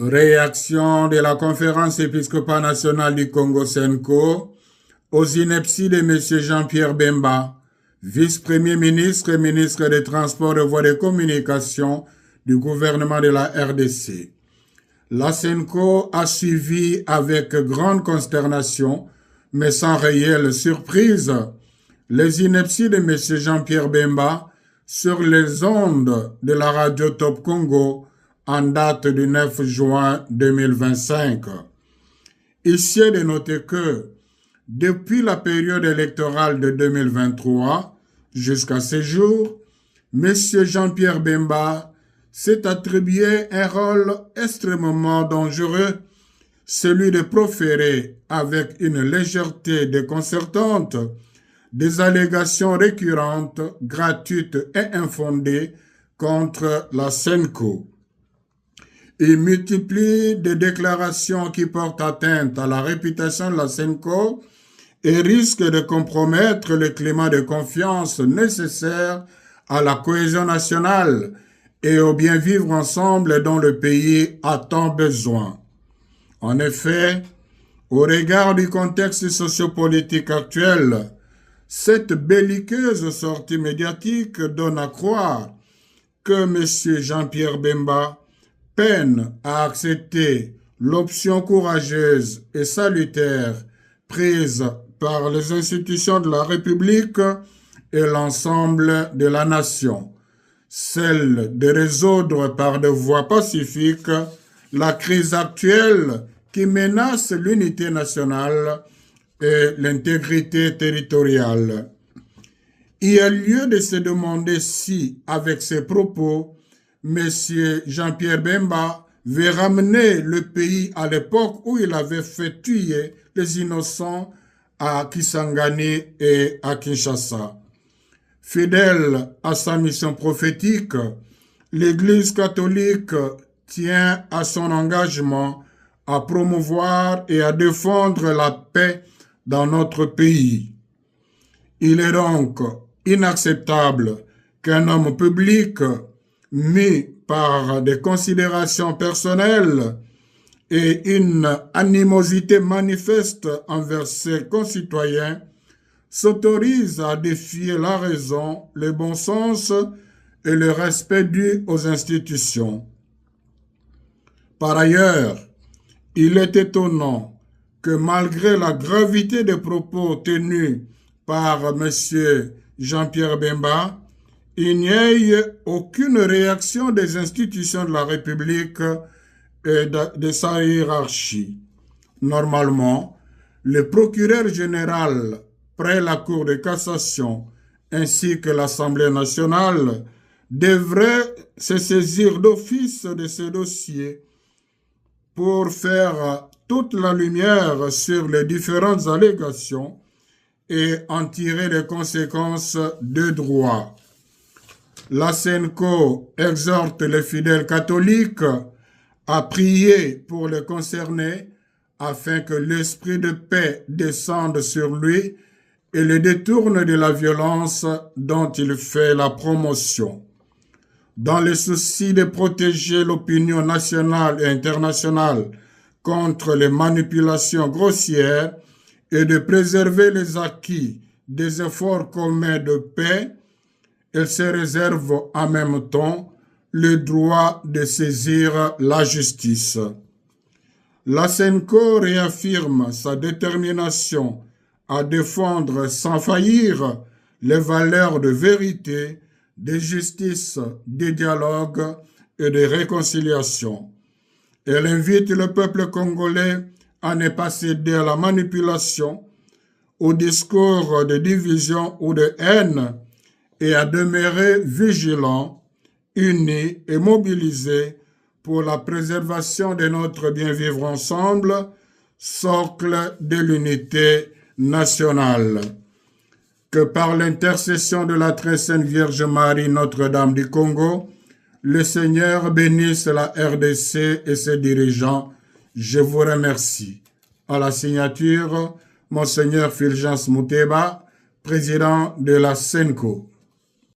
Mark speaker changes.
Speaker 1: Réaction de la Conférence épiscopale nationale du Congo Senko aux inepties de M. Jean-Pierre Bemba, vice-premier ministre et ministre des Transports et Voies de Communication du gouvernement de la RDC. La Senko a suivi avec grande consternation, mais sans réelle surprise, les inepties de M. Jean-Pierre Bemba sur les ondes de la radio Top Congo en date du 9 juin 2025. Ici est de noter que, depuis la période électorale de 2023 jusqu'à ce jour, M. Jean-Pierre Bemba s'est attribué un rôle extrêmement dangereux, celui de proférer avec une légèreté déconcertante des allégations récurrentes, gratuites et infondées contre la Senko. Il multiplie des déclarations qui portent atteinte à la réputation de la Senko et risquent de compromettre le climat de confiance nécessaire à la cohésion nationale et au bien vivre ensemble dont le pays a tant besoin. En effet, au regard du contexte sociopolitique actuel, cette belliqueuse sortie médiatique donne à croire que M. Jean-Pierre Bemba peine à accepter l'option courageuse et salutaire prise par les institutions de la République et l'ensemble de la nation, celle de résoudre par des voies pacifiques la crise actuelle qui menace l'unité nationale et l'intégrité territoriale. Il y a lieu de se demander si, avec ces propos, M. Jean-Pierre Bemba veut ramener le pays à l'époque où il avait fait tuer les innocents à Kisangani et à Kinshasa. Fidèle à sa mission prophétique, l'Église catholique tient à son engagement à promouvoir et à défendre la paix dans notre pays. Il est donc inacceptable qu'un homme public, mis par des considérations personnelles et une animosité manifeste envers ses concitoyens, s'autorise à défier la raison, le bon sens et le respect dû aux institutions. Par ailleurs, il est étonnant que malgré la gravité des propos tenus par M. Jean-Pierre Bemba, il n'y ait aucune réaction des institutions de la République et de sa hiérarchie. Normalement, le procureur général, près la Cour de cassation, ainsi que l'Assemblée nationale, devraient se saisir d'office de ce dossier pour faire toute la lumière sur les différentes allégations et en tirer les conséquences de droit. La Senko exhorte les fidèles catholiques à prier pour les concernés afin que l'esprit de paix descende sur lui et le détourne de la violence dont il fait la promotion. Dans le souci de protéger l'opinion nationale et internationale contre les manipulations grossières et de préserver les acquis des efforts communs de paix, elle se réserve en même temps le droit de saisir la justice. La Senko réaffirme sa détermination à défendre sans faillir les valeurs de vérité, de justice, de dialogue et de réconciliation. Elle invite le peuple congolais à ne pas céder à la manipulation, au discours de division ou de haine et à demeurer vigilants, unis et mobilisés pour la préservation de notre bien-vivre ensemble, socle de l'unité nationale. Que par l'intercession de la très sainte Vierge Marie, Notre-Dame du Congo, le Seigneur bénisse la RDC et ses dirigeants. Je vous remercie. À la signature, Monseigneur Fulgence Mouteba, président de la Senko.